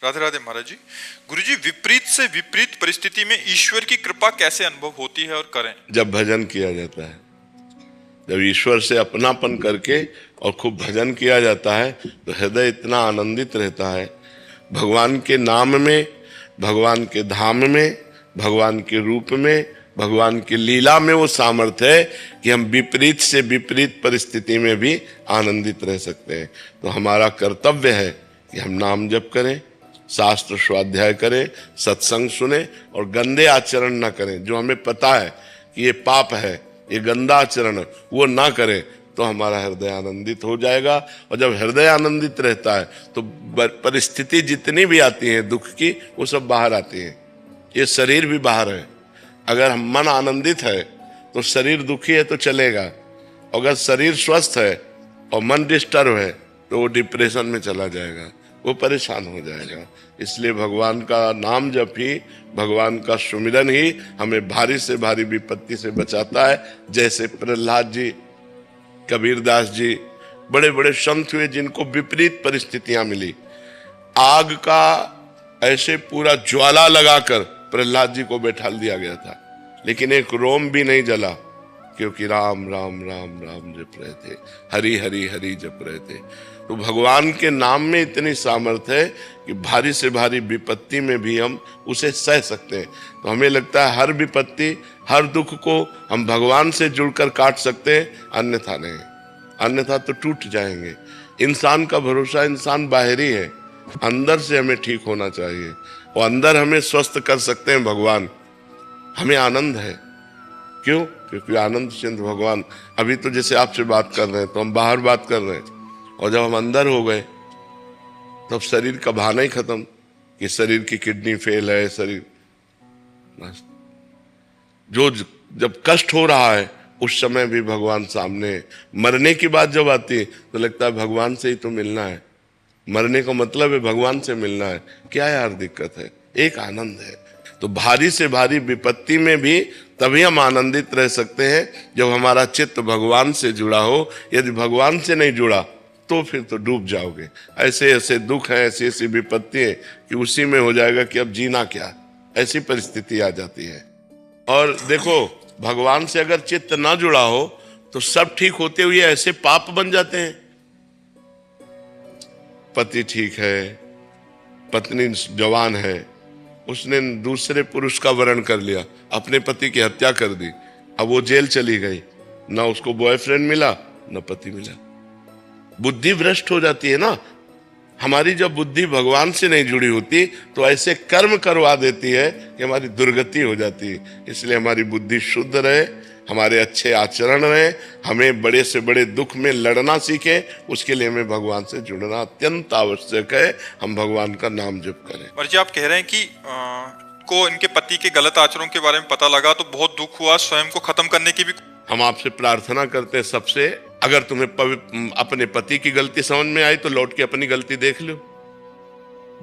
राधे राधे महाराज जी। गुरु जी, विपरीत से विपरीत परिस्थिति में ईश्वर की कृपा कैसे अनुभव होती है और करें? जब भजन किया जाता है, जब ईश्वर से अपनापन करके और खूब भजन किया जाता है तो हृदय इतना आनंदित रहता है। भगवान के नाम में, भगवान के धाम में, भगवान के रूप में, भगवान की लीला में वो सामर्थ्य है कि हम विपरीत से विपरीत परिस्थिति में भी आनंदित रह सकते हैं। तो हमारा कर्तव्य है कि हम नाम जप करें, शास्त्र स्वाध्याय करें, सत्संग सुने और गंदे आचरण ना करें। जो हमें पता है कि ये पाप है, ये गंदा आचरण है, वो ना करें तो हमारा हृदय आनंदित हो जाएगा। और जब हृदय आनंदित रहता है तो परिस्थिति जितनी भी आती है दुख की, वो सब बाहर आती है। ये शरीर भी बाहर है। अगर हम मन आनंदित है तो शरीर दुखी है तो चलेगा। अगर शरीर स्वस्थ है और मन डिस्टर्ब है तो वो डिप्रेशन में चला जाएगा, वो परेशान हो जाएगा। इसलिए भगवान का नाम जप ही, भगवान का सुमिरन ही हमें भारी से भारी विपत्ति से बचाता है। जैसे प्रहलाद जी, कबीरदास जी, बड़े बड़े संत हुए जिनको विपरीत परिस्थितियां मिली। आग का ऐसे पूरा ज्वाला लगाकर प्रहलाद जी को बैठा दिया गया था, लेकिन एक रोम भी नहीं जला, क्योंकि राम राम राम राम जप रहे थे, हरि हरि हरि जप रहे थे। तो भगवान के नाम में इतनी सामर्थ्य है कि भारी से भारी विपत्ति में भी हम उसे सह सकते हैं। तो हमें लगता है हर विपत्ति, हर दुख को हम भगवान से जुड़कर काट सकते हैं, अन्यथा नहीं, अन्यथा तो टूट जाएंगे। इंसान का भरोसा इंसान बाहरी है, अंदर से हमें ठीक होना चाहिए और अंदर हमें स्वस्थ कर सकते हैं भगवान। हमें आनंद है, क्यों? क्योंकि आनंद चंद्र भगवान। अभी तो जैसे आपसे बात कर रहे हैं तो हम बाहर बात कर रहे हैं, और जब हम अंदर हो गए तब शरीर का भाना ही खत्म कि शरीर की किडनी फेल है, शरीर जो जब कष्ट हो रहा है उस समय भी भगवान सामने है। मरने की बात जब आती है तो लगता है भगवान से ही तो मिलना है। मरने का मतलब है भगवान से मिलना है। क्या यार दिक्कत है? एक आनंद है। तो भारी से भारी विपत्ति में भी तभी हम आनंदित रह सकते हैं जब हमारा चित्त भगवान से जुड़ा हो। यदि भगवान से नहीं जुड़ा तो फिर तो डूब जाओगे। ऐसे ऐसे दुख हैं, ऐसी ऐसी विपत्ति है कि उसी में हो जाएगा कि अब जीना क्या, ऐसी परिस्थिति आ जाती है। और देखो, भगवान से अगर चित्त ना जुड़ा हो तो सब ठीक होते हुए ऐसे पाप बन जाते हैं। पति ठीक है, पत्नी जवान है, उसने दूसरे पुरुष का वरण कर लिया, अपने पति की हत्या कर दी, अब वो जेल चली गई, ना उसको बॉयफ्रेंड मिला ना पति मिला। बुद्धि भ्रष्ट हो जाती है ना। हमारी जब बुद्धि भगवान से नहीं जुड़ी होती तो ऐसे कर्म करवा देती है कि हमारी दुर्गति हो जाती है। इसलिए हमारी बुद्धि शुद्ध रहे, हमारे अच्छे आचरण रहे, हमें बड़े से बड़े दुख में लड़ना सीखे, उसके लिए हमें भगवान से जुड़ना अत्यंत आवश्यक है। हम भगवान का नाम जप करें। और जी, आप कह रहे हैं कि को इनके पति के गलत आचरणों के बारे में पता लगा तो बहुत दुख हुआ, स्वयं को खत्म करने की भी। हम आपसे प्रार्थना करते हैं सबसे, अगर तुम्हें अपने पति की गलती समझ में आई तो लौट के अपनी गलती देख लो।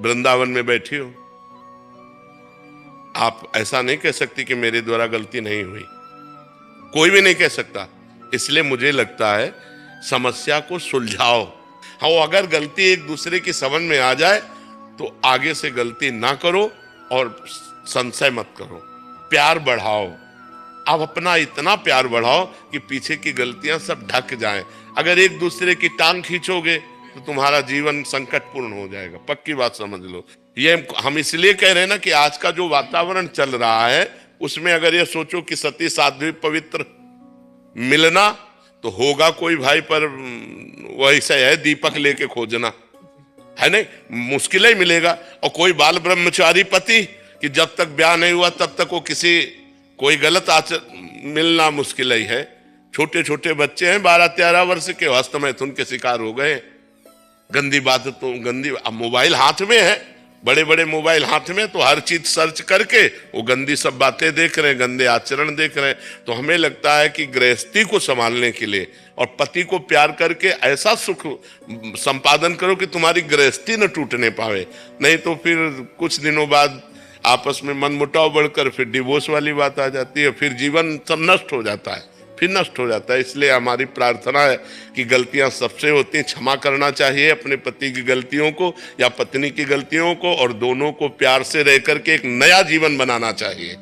वृंदावन में बैठी हो, आप ऐसा नहीं कह सकती कि मेरे द्वारा गलती नहीं हुई, कोई भी नहीं कह सकता। इसलिए मुझे लगता है समस्या को सुलझाओ। हाँ, अगर गलती एक दूसरे की समझ में आ जाए तो आगे से गलती ना करो और संशय मत करो, प्यार बढ़ाओ। आप अपना इतना प्यार बढ़ाओ कि पीछे की गलतियां सब ढक जाएं। अगर एक दूसरे की टांग खींचोगे तो तुम्हारा जीवन संकटपूर्ण हो जाएगा, पक्की बात समझ लो। ये हम इसलिए कह रहे हैं ना कि आज का जो वातावरण चल रहा है उसमें अगर ये सोचो कि सती साध्वी पवित्र मिलना तो होगा कोई भाई, पर वैसा है दीपक लेके खोजना है, नहीं, मुश्किल ही मिलेगा। और कोई बाल ब्रह्मचारी पति कि जब तक ब्याह नहीं हुआ तब तक वो कोई गलत आचरण मिलना मुश्किल ही है। छोटे छोटे बच्चे हैं 12-13 वर्ष के, हस्त मैथुन के शिकार हो गए। गंदी बात तो गंदी, अब मोबाइल हाथ में है, बड़े बड़े मोबाइल हाथ में, तो हर चीज सर्च करके वो गंदी सब बातें देख रहे हैं, गंदे आचरण देख रहे हैं। तो हमें लगता है कि गृहस्थी को संभालने के लिए और पति को प्यार करके ऐसा सुख संपादन करो कि तुम्हारी गृहस्थी न टूटने पावे, नहीं तो फिर कुछ दिनों बाद आपस में मनमुटाव बढ़कर फिर डिवोर्स वाली बात आ जाती है, फिर जीवन सब नष्ट हो जाता है। फिर नष्ट हो जाता है। इसलिए हमारी प्रार्थना है कि गलतियां सबसे होती हैं, क्षमा करना चाहिए अपने पति की गलतियों को या पत्नी की गलतियों को, और दोनों को प्यार से रह करके एक नया जीवन बनाना चाहिए।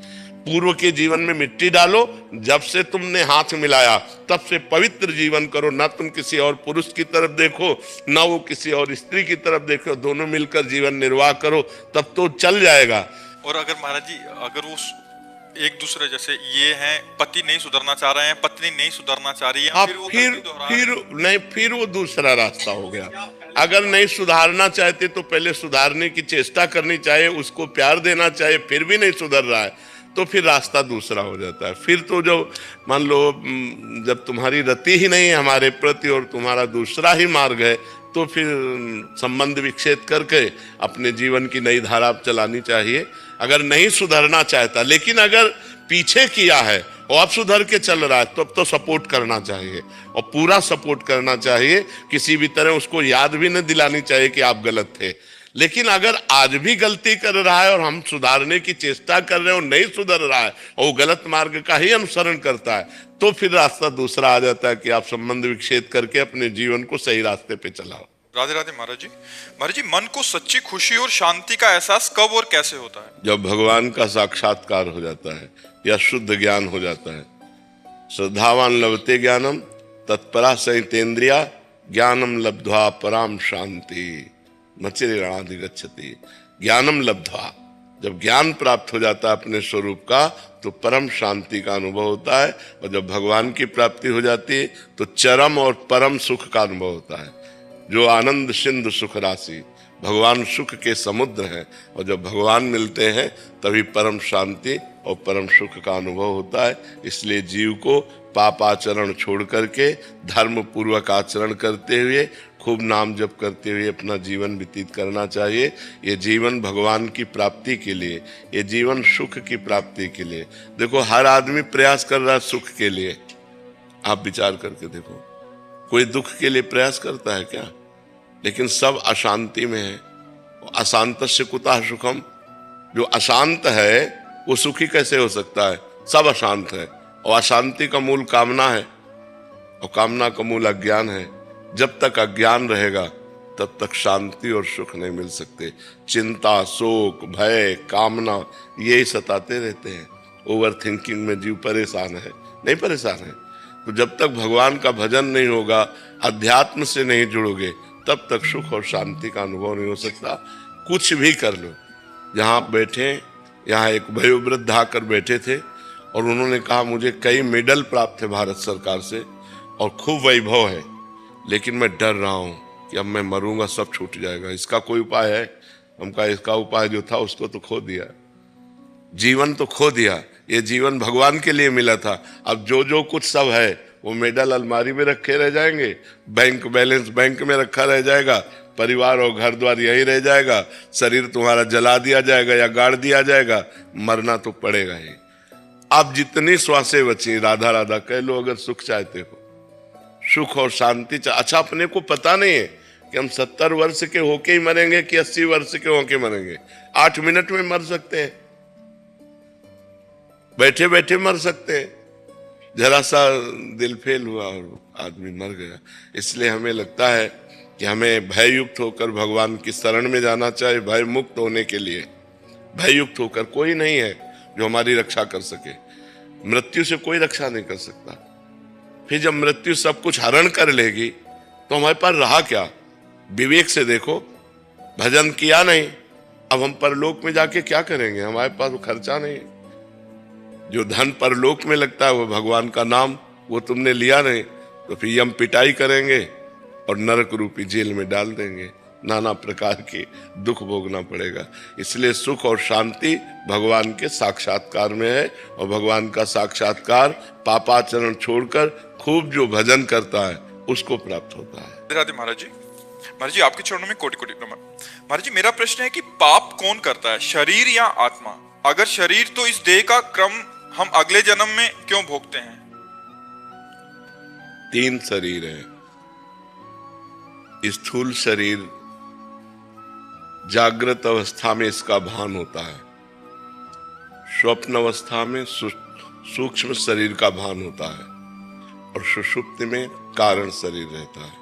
पूर्व के जीवन में मिट्टी डालो, जब से तुमने हाथ मिलाया तब से पवित्र जीवन करो, ना तुम किसी और पुरुष की तरफ देखो ना वो किसी और स्त्री की तरफ देखो, दोनों मिलकर जीवन निर्वाह करो, तब तो चल जाएगा। और अगर महाराज जी, अगर वो एक दूसरे जैसे ये हैं, पति नहीं सुधरना चाह रहे हैं, पत्नी नहीं सुधरना चाह रही है, हाँ, फिर वो गलती दोहरा रहे हैं। फिर वो दूसरा रास्ता हो गया। अगर नहीं सुधारना चाहते तो पहले सुधारने की चेष्टा करनी चाहिए, उसको प्यार देना चाहिए, फिर भी नहीं सुधर रहा है तो फिर रास्ता दूसरा हो जाता है। फिर तो जो मान लो जब तुम्हारी रति ही नहीं है हमारे प्रति और तुम्हारा दूसरा ही मार्ग है, तो फिर संबंध विच्छेद करके अपने जीवन की नई धारा चलानी चाहिए। अगर नहीं सुधरना चाहता, लेकिन अगर पीछे किया है और अब सुधर के चल रहा है तो अब तो सपोर्ट करना चाहिए और पूरा सपोर्ट करना चाहिए। किसी भी तरह उसको याद भी न दिलानी चाहिए कि आप गलत थे। लेकिन अगर आज भी गलती कर रहा है और हम सुधारने की चेष्टा कर रहे हैं और नहीं सुधर रहा है और वो गलत मार्ग का ही अनुसरण करता है, तो फिर रास्ता दूसरा आ जाता है कि आप संबंध विच्छेद करके अपने जीवन को सही रास्ते पे चलाओ। राधे राधे महाराज जी। महाराज जी, मन को सच्ची खुशी और शांति का एहसास कब और कैसे होता है? जब भगवान का साक्षात्कार हो जाता है या शुद्ध ज्ञान हो जाता है। श्रद्धावान लभते ज्ञानम तत्परा संहितेन्द्रिया ज्ञानम लब्ध्वा पराम शांति मचिराधिगच्छति। ज्ञानम लब्ध्वा, जब ज्ञान प्राप्त हो जाता है अपने स्वरूप का तो परम शांति का अनुभव होता है, और जब भगवान की प्राप्ति हो जाती है तो चरम और परम सुख का अनुभव होता है। जो आनंद सिंधु सुख राशि, भगवान सुख के समुद्र हैं, और जब भगवान मिलते हैं तभी परम शांति और परम सुख का अनुभव होता है। इसलिए जीव को पाप आचरण छोड़ करके धर्म पूर्वक आचरण करते हुए खूब नाम जप करते हुए अपना जीवन व्यतीत करना चाहिए। ये जीवन भगवान की प्राप्ति के लिए, ये जीवन सुख की प्राप्ति के लिए। देखो, हर आदमी प्रयास कर रहा है सुख के लिए। आप विचार करके देखो, कोई दुख के लिए प्रयास करता है क्या? लेकिन सब अशांति में है। अशांतस्य कुतः सुखम, जो अशांत है वो सुखी कैसे हो सकता है? सब अशांत है, और अशांति का मूल कामना है, और कामना का मूल अज्ञान है। जब तक अज्ञान रहेगा तब तक शांति और सुख नहीं मिल सकते। चिंता, शोक, भय, कामना यही सताते रहते हैं। ओवर थिंकिंग में जीव परेशान है, नहीं परेशान है? तो जब तक भगवान का भजन नहीं होगा, अध्यात्म से नहीं जुड़ोगे, तब तक सुख और शांति का अनुभव नहीं हो सकता। कुछ भी कर लो। जहाँ आप बैठे, यहाँ एक वयोवृद्ध आकर बैठे थे और उन्होंने कहा मुझे कई मेडल प्राप्त है भारत सरकार से और खूब वैभव है, लेकिन मैं डर रहा हूँ कि अब मैं मरूंगा सब छूट जाएगा। इसका कोई उपाय है? हम कहा इसका उपाय जो था उसको तो खो दिया, जीवन तो खो दिया। ये जीवन भगवान के लिए मिला था। अब जो जो कुछ सब है वो मेडल अलमारी में रखे रह जाएंगे, बैंक बैलेंस बैंक में रखा रह जाएगा, परिवार और घर द्वार यही रह जाएगा, शरीर तुम्हारा जला दिया जाएगा या गाड़ दिया जाएगा, मरना तो पड़ेगा ही। आप जितनी श्वासें बची राधा राधा कह लो अगर सुख चाहते हो, सुख और शांति अच्छा, अपने को पता नहीं है कि हम 70 वर्ष के होके ही मरेंगे कि 80 वर्ष के होके मरेंगे। 8 मिनट में मर सकते हैं, बैठे बैठे मर सकते हैं। जरा सा दिल फेल हुआ और आदमी मर गया। इसलिए हमें लगता है कि हमें भययुक्त होकर भगवान की शरण में जाना चाहिए। भय मुक्त होने के लिए भययुक्त होकर कोई नहीं है जो हमारी रक्षा कर सके। मृत्यु से कोई रक्षा नहीं कर सकता। फिर जब मृत्यु सब कुछ हरण कर लेगी तो हमारे पास रहा क्या? विवेक से देखो, भजन किया नहीं, अब हम परलोक में जाके क्या करेंगे? हमारे पास वो खर्चा नहीं। जो धन परलोक में लगता है वो भगवान का नाम, वो तुमने लिया नहीं, तो फिर हम पिटाई करेंगे और नरक रूपी जेल में डाल देंगे। नाना प्रकार के दुख भोगना पड़ेगा। इसलिए सुख और शांति भगवान के साक्षात्कार में है, और भगवान का साक्षात्कार पापाचरण छोड़कर खूब जो भजन करता है उसको प्राप्त होता है। राधे महाराज जी। महाराज जी, आपके चरणों में कोटि कोटि नमन। महाराज जी, मेरा प्रश्न है कि पाप कौन करता है, शरीर या आत्मा? अगर शरीर, तो इस देह का क्रम हम अगले जन्म में क्यों भोगते हैं? 3 शरीर है। स्थूल शरीर जागृत अवस्था में इसका भान होता है, स्वप्न अवस्था में सूक्ष्म शरीर का भान होता है, और सुषुप्ति में कारण शरीर रहता है।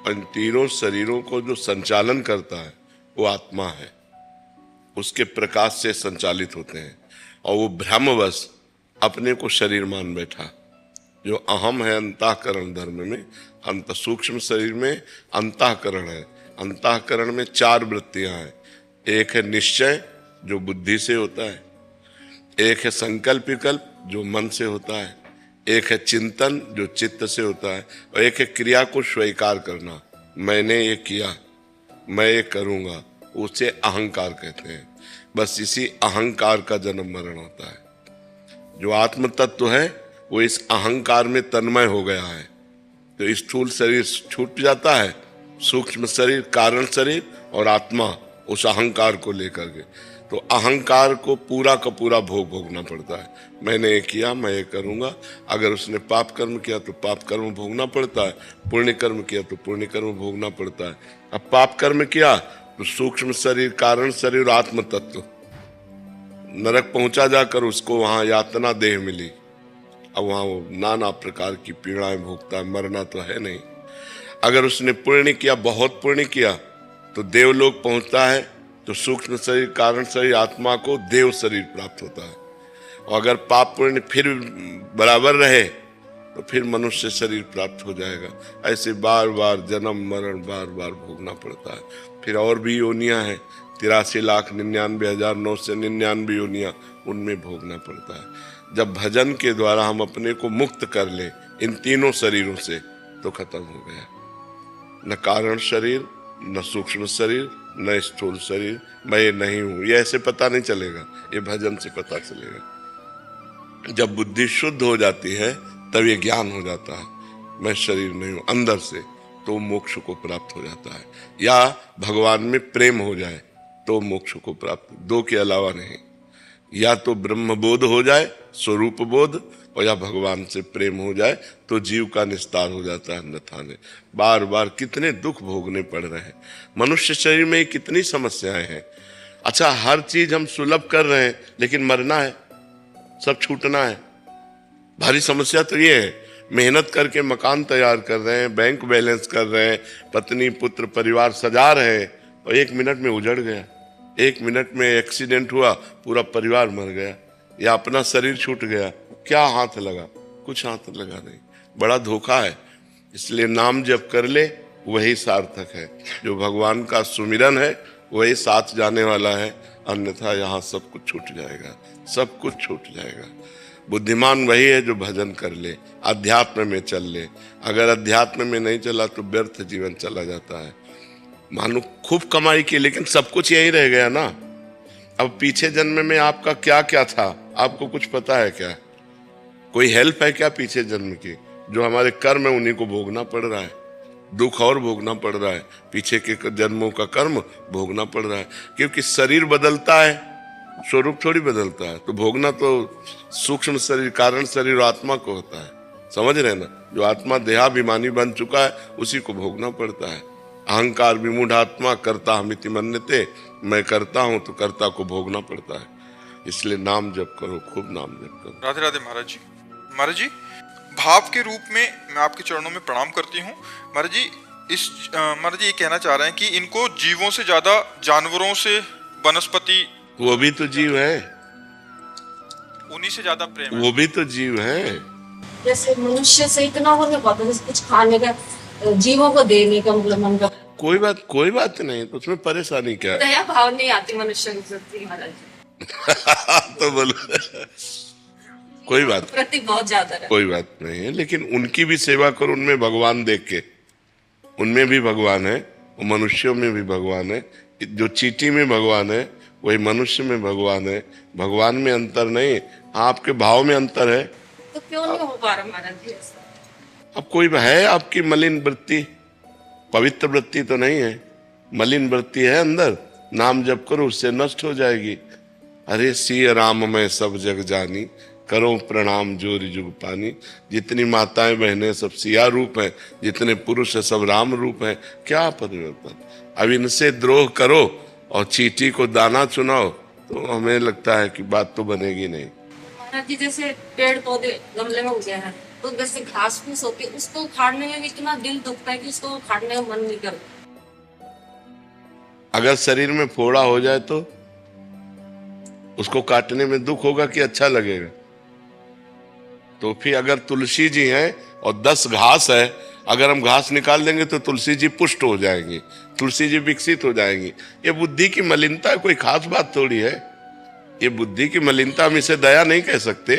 और इन तीनों शरीरों को जो संचालन करता है वो आत्मा है, उसके प्रकाश से संचालित होते हैं। और वो भ्रमवश अपने को शरीर मान बैठा। जो अहम है अंतःकरण धर्म में, अंत सूक्ष्म शरीर में अंतःकरण है। अंतःकरण में 4 वृत्तियां हैं। एक है निश्चय जो बुद्धि से होता है, एक है संकल्प विकल्प जो मन से होता है, एक है चिंतन जो चित्त से होता है, और एक है क्रिया को स्वीकार करना। मैंने ये किया, मैं ये करूंगा, उसे अहंकार कहते हैं। बस इसी अहंकार का जन्म मरण होता है। जो आत्म तत्व है वो इस अहंकार में तन्मय हो गया है, तो स्थूल शरीर छूट जाता है, सूक्ष्म शरीर, कारण शरीर और आत्मा उस अहंकार को लेकर के। तो अहंकार को पूरा का पूरा भोग भोगना पड़ता है। मैंने ये किया, मैं ये करूंगा। अगर उसने पाप कर्म किया तो पाप कर्म भोगना पड़ता है, पुण्य कर्म किया तो पुण्य कर्म भोगना पड़ता है। अब पाप कर्म किया तो सूक्ष्म शरीर, कारण शरीर और आत्म तत्व नरक पहुंचा जाकर उसको वहां यातना देह मिली। अब वहां वो नाना प्रकार की पीड़ाएं भोगता है, मरना तो है नहीं। अगर उसने पुण्य किया, बहुत पुण्य किया, तो देवलोक पहुंचता है, तो सूक्ष्म शरीर, कारण शरीर, आत्मा को देव शरीर प्राप्त होता है। और अगर पाप पुण्य फिर बराबर रहे तो फिर मनुष्य शरीर प्राप्त हो जाएगा। ऐसे बार बार जन्म मरण बार बार भोगना पड़ता है। फिर और भी योनियां हैं, 83,99,999 योनियां, उनमें भोगना पड़ता है। जब भजन के द्वारा हम अपने को मुक्त कर ले इन तीनों शरीरों से, तो खत्म हो गया। न कारण शरीर, न सूक्ष्म शरीर, न स्थूल शरीर। मैं ये नहीं हूं, ये ऐसे पता नहीं चलेगा, ये भजन से पता चलेगा। जब बुद्धि शुद्ध हो जाती है तब ये ज्ञान हो जाता है, मैं शरीर नहीं हूं अंदर से, तो मोक्ष को प्राप्त हो जाता है। या भगवान में प्रेम हो जाए तो मोक्ष को प्राप्त, दो के अलावा नहीं। या तो ब्रह्म बोध हो जाए, स्वरूप बोध, और या भगवान से प्रेम हो जाए तो जीव का निस्तार हो जाता है। अन्यथा ने बार बार कितने दुख भोगने पड़ रहे हैं। मनुष्य शरीर में कितनी समस्याएं हैं। अच्छा, हर चीज हम सुलभ कर रहे हैं, लेकिन मरना है, सब छूटना है। भारी समस्या तो ये है। मेहनत करके मकान तैयार कर रहे हैं, बैंक बैलेंस कर रहे हैं, पत्नी पुत्र परिवार सजा रहे हैं, और 1 मिनट में उजड़ गया। 1 मिनट में एक्सीडेंट हुआ, पूरा परिवार मर गया, या अपना शरीर छूट गया। क्या हाथ लगा? कुछ हाथ लगा नहीं। बड़ा धोखा है। इसलिए नाम जप कर ले, वही सार्थक है। जो भगवान का सुमिरन है वही साथ जाने वाला है, अन्यथा यहाँ सब कुछ छूट जाएगा, सब कुछ छूट जाएगा। बुद्धिमान वही है जो भजन कर ले, अध्यात्म में चल ले। अगर अध्यात्म में नहीं चला तो व्यर्थ जीवन चला जाता है। मानो खूब कमाई की, लेकिन सब कुछ यही रह गया ना। अब पीछे जन्म में आपका क्या क्या था, आपको कुछ पता है क्या? कोई हेल्प है क्या पीछे जन्म की? जो हमारे कर्म है उन्हीं को भोगना पड़ रहा है, दुख और भोगना पड़ रहा है, पीछे के जन्मों का कर्म भोगना पड़ रहा है। क्योंकि शरीर बदलता है, स्वरूप थोड़ी बदलता है। तो भोगना तो सूक्ष्म शरीर, कारण शरीर, आत्मा को होता है। समझ रहे ना? जो आत्मा देहाभिमानी बन चुका है उसी को भोगना पड़ता है। अहंकार विमूढ़ आत्मा कर्ता हमिति मन्यते, मैं करता हूं तो कर्ता को भोगना पड़ता है। इसलिए नाम जप करो, खूब नाम जप करो। राधे राधे महाराज जी। महाराज जी, भाव के रूप में मैं आपके चरणों में प्रणाम करती हूँ। महाराज जी, महाराज जी ये कहना चाह रहे हैं कि इनको जीवों से ज्यादा जानवरों से, वनस्पति, वो भी तो जीव है, उन्हीं से ज्यादा प्रेम है। वो भी तो जीव है। जैसे मनुष्य से इतना होने पाता है, कुछ खाने का, जीवों को देने का, मतलब मन का कोई बात नहीं, तो उसमें परेशानी क्या है? दया भाव नहीं आती मनुष्य की प्रति महाराज जी। तो बोलो कोई बात प्रति बहुत ज्यादा है। कोई बात नहीं है, लेकिन उनकी भी सेवा करो, उनमें भगवान देख के। उनमें भी भगवान है, वो मनुष्यों में भी भगवान है। जो चींटी में भगवान है वही मनुष्य में भगवान है। भगवान में अंतर नहीं, आपके भाव में अंतर है। तो क्यों नहीं हो पा रहा महाराज जी ऐसा? अब कोई है आपकी मलिन वृत्ति, पवित्र वृत्ति तो नहीं है, मलिन वृत्ति है अंदर। नाम जप करो, उससे नष्ट हो जाएगी। अरे सिय राम मैं सब जग जानी, करो प्रणाम जोरी जुग पानी। जितनी माताएं बहनें सब सिया रूप हैं, जितने पुरुष है सब राम रूप हैं। क्या परिवर्तन? अब इनसे द्रोह करो और चींटी को दाना चुनाओ, तो हमें लगता है कि बात तो बनेगी नहीं। महाराज जी जैसे पेड़ पौधे गमले में उगे हैं, तो जैसे घास फूस होती है उसको उखाड़ने में भी इतना दिल दुखता है कि उसको उखाड़ने का मन नहीं करता। अगर शरीर में फोड़ा हो जाए तो उसको काटने में दुख होगा कि अच्छा लगेगा? तो फिर अगर तुलसी जी हैं और 10 घास है, अगर हम घास निकाल देंगे तो तुलसी जी पुष्ट हो जाएंगी, तुलसी जी विकसित हो जाएंगी। ये बुद्धि की मलिनता कोई खास बात थोड़ी है। ये बुद्धि की मलिनता, हम इसे दया नहीं कह सकते,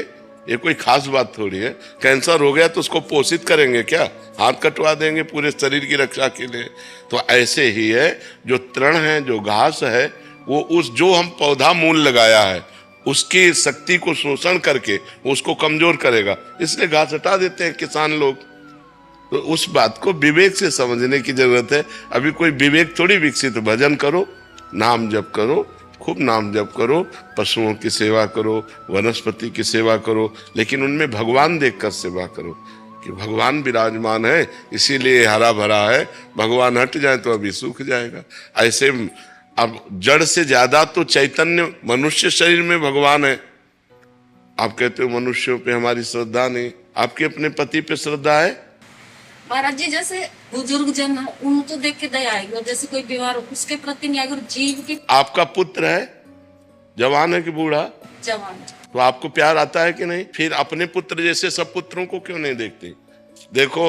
ये कोई खास बात थोड़ी है। कैंसर हो गया तो उसको पोषित करेंगे क्या? हाथ कटवा देंगे पूरे शरीर की रक्षा के लिए? तो ऐसे ही है, जो तृण है, जो घास है, वो उस जो हम पौधा मूल लगाया है उसकी शक्ति को शोषण करके उसको कमजोर करेगा, इसलिए घास हटा देते हैं किसान लोग। तो उस बात को विवेक से समझने की जरूरत है। अभी कोई विवेक थोड़ी विकसित। भजन करो, नाम जप करो, खूब नाम जप करो, पशुओं की सेवा करो, वनस्पति की सेवा करो, लेकिन उनमें भगवान देखकर सेवा करो कि भगवान विराजमान है, इसीलिए हरा भरा है। भगवान हट जाए तो अभी सूख जाएगा। ऐसे अब जड़ से ज्यादा तो चैतन्य मनुष्य शरीर में भगवान है। आप कहते हो मनुष्यों पे हमारी श्रद्धा नहीं, आपके अपने पति पे श्रद्धा है? महाराज जी जैसे बुजुर्ग जन है उनको देख के दया आएगी, और जैसे कोई बीमार हो उसके प्रति नहीं आएगी। और जीव की आपका पुत्र है, जवान है कि बूढ़ा? जवान, तो आपको प्यार आता है कि नहीं? फिर अपने पुत्र जैसे सब पुत्रों को क्यों नहीं देखते? देखो,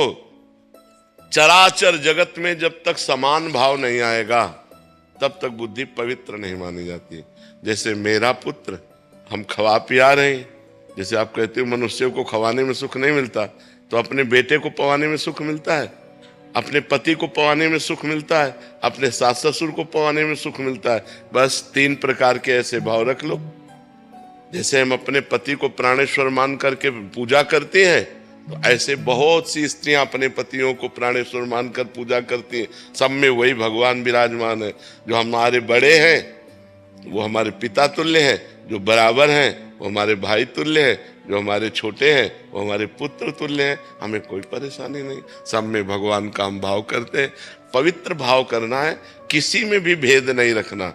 चराचर जगत में जब तक समान भाव नहीं आएगा तब तक बुद्धि पवित्र नहीं मानी जाती। जैसे मेरा पुत्र, हम खवा पिया रहे हैं, जैसे आप कहते हो मनुष्यों को खवाने में सुख नहीं मिलता, तो अपने बेटे को पवाने में सुख मिलता है, अपने पति को पवाने में सुख मिलता है, अपने सास ससुर को पवाने में सुख मिलता है। बस 3 प्रकार के ऐसे भाव रख लो। जैसे हम अपने पति को प्राणेश्वर मान करके पूजा करते हैं, तो ऐसे बहुत सी स्त्रियां अपने पतियों को प्राणेश्वर मानकर पूजा करती हैं। सब में वही भगवान विराजमान है। जो हमारे बड़े हैं वो हमारे पिता तुल्य हैं, जो बराबर हैं वो हमारे भाई तुल्य हैं, जो हमारे छोटे हैं वो हमारे पुत्र तुल्य हैं। हमें कोई परेशानी नहीं, सब में भगवान का हम भाव करते हैं। पवित्र भाव करना है, किसी में भी भेद नहीं रखना,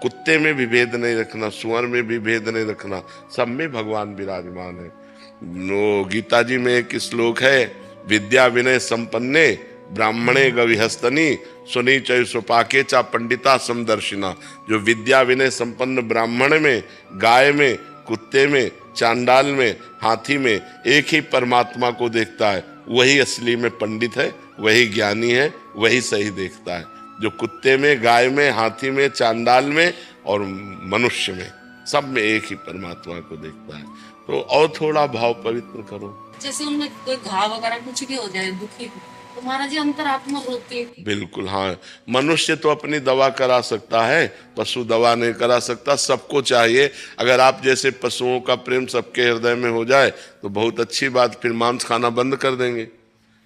कुत्ते में भी भेद नहीं रखना, सुअर में भी भेद नहीं रखना, सब में भगवान विराजमान है। नो गीता जी में एक श्लोक है, विद्या विनय संपन्ने ब्राह्मणे गविहस्तनी सुनी चय सुपाके चा पंडिता समदर्शिना। जो विद्या विनय संपन्न ब्राह्मण में, गाय में, कुत्ते में, चांडाल में, हाथी में एक ही परमात्मा को देखता है, वही असली में पंडित है, वही ज्ञानी है, वही सही देखता है। जो कुत्ते में, गाय में, हाथी में, चांडाल में और मनुष्य में, सब में एक ही परमात्मा को देखता है। तो और थोड़ा भाव पवित्र करो। जैसे उनमें कोई घाव वगैरह कुछ भी हो जाए दुखी, तो महाराज जी अंतरात्मा रोती है। बिल्कुल, हाँ। मनुष्य तो अपनी दवा करा सकता है, पशु दवा नहीं करा सकता। सबको चाहिए, अगर आप जैसे पशुओं का प्रेम सबके हृदय में हो जाए तो बहुत अच्छी बात, फिर मांस खाना बंद कर देंगे,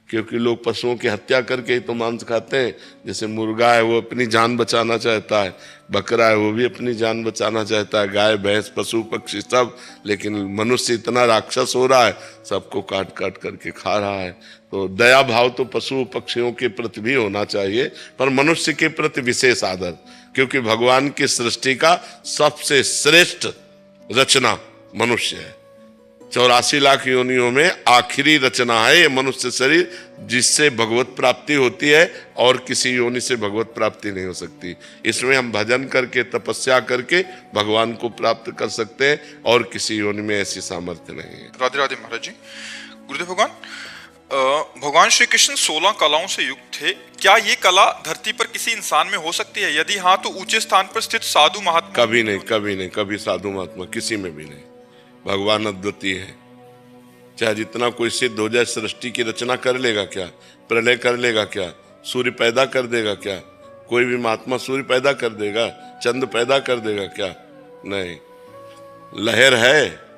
क्योंकि लोग पशुओं की हत्या करके ही तो मांस खाते हैं। जैसे मुर्गा है वो अपनी जान बचाना चाहता है, बकरा है वो भी अपनी जान बचाना चाहता है, गाय भैंस पशु पक्षी सब। लेकिन मनुष्य इतना राक्षस हो रहा है, सबको काट काट करके खा रहा है। तो दया भाव तो पशु पक्षियों के प्रति भी होना चाहिए, पर मनुष्य के प्रति विशेष आदर, क्योंकि भगवान की सृष्टि का सबसे श्रेष्ठ रचना मनुष्य है। 84 लाख योनियों में आखिरी रचना है ये मनुष्य शरीर, जिससे भगवत प्राप्ति होती है, और किसी योनि से भगवत प्राप्ति नहीं हो सकती। इसमें हम भजन करके, तपस्या करके भगवान को प्राप्त कर सकते हैं, और किसी योनि में ऐसी सामर्थ्य नहीं है। राधे राधे महाराज जी। गुरुदेव भगवान, भगवान श्री कृष्ण 16 कलाओं से युक्त थे। क्या ये कला धरती पर किसी इंसान में हो सकती है? यदि हाँ, तो ऊंचे स्थान पर स्थित साधु महात्मा? कभी नहीं, कभी नहीं, कभी साधु महात्मा किसी में भी नहीं। भगवान अद्वितीय है। चाहे जितना कोई सिद्ध हो जाए, सृष्टि की रचना कर लेगा क्या? प्रलय कर लेगा क्या? सूर्य पैदा कर देगा क्या? कोई भी महात्मा सूर्य पैदा कर देगा? चंद्र पैदा कर देगा क्या? नहीं। लहर है,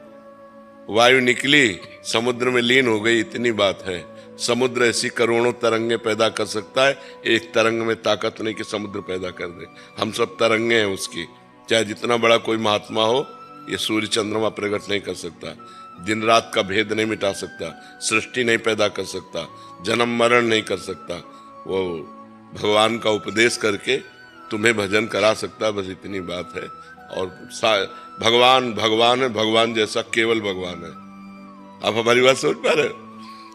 वायु निकली, समुद्र में लीन हो गई, इतनी बात है। समुद्र ऐसी करोड़ों तरंगे पैदा कर सकता है, एक तरंग में ताकत नहीं कि समुद्र पैदा कर दे। हम सब तरंगे हैं उसकी। चाहे जितना बड़ा कोई महात्मा हो, ये सूर्य चंद्रमा प्रकट नहीं कर सकता, दिन रात का भेद नहीं मिटा सकता, सृष्टि नहीं पैदा कर सकता, जन्म मरण नहीं कर सकता। वो भगवान का उपदेश करके तुम्हें भजन करा सकता, बस इतनी बात है। और भगवान भगवान है, भगवान जैसा केवल भगवान है। आप हमारी बात समझ पा रहे हो?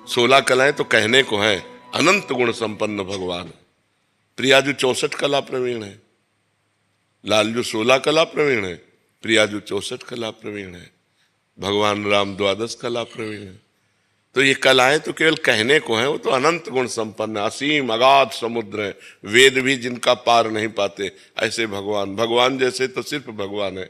16 कलाएं तो कहने को है, अनंत गुण संपन्न भगवान। प्रियाजू 64 कला प्रवीण है, लालजू 16 कला प्रवीण है, प्रियाजू 64 कला प्रवीण है, भगवान राम 12 कला प्रवीण है। तो ये कलाएं तो केवल कहने को है, वो तो अनंत गुण संपन्न असीम अगाध समुद्र है, वेद भी जिनका पार नहीं पाते ऐसे भगवान। भगवान जैसे तो सिर्फ भगवान है,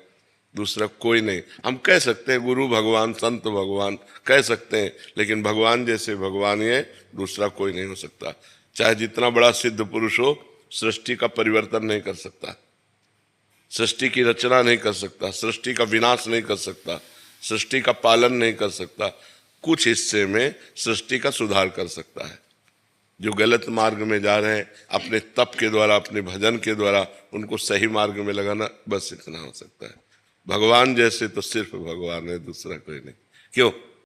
दूसरा कोई नहीं। हम कह सकते हैं गुरु भगवान, संत भगवान कह सकते हैं, लेकिन भगवान जैसे भगवान ही है, दूसरा कोई नहीं हो सकता। चाहे जितना बड़ा सिद्ध पुरुष हो, सृष्टि का परिवर्तन नहीं कर सकता, सृष्टि की रचना नहीं कर सकता, सृष्टि का विनाश नहीं कर सकता, सृष्टि का पालन नहीं कर सकता, कुछ हिस्से में सृष्टि का सुधार कर सकता है। जो गलत मार्ग में जा रहे हैं, अपने तप के द्वारा, अपने भजन के द्वारा उनको सही मार्ग में लगाना, बस इतना हो सकता है। भगवान जैसे तो सिर्फ भगवान है, दूसरा कोई नहीं। क्यों?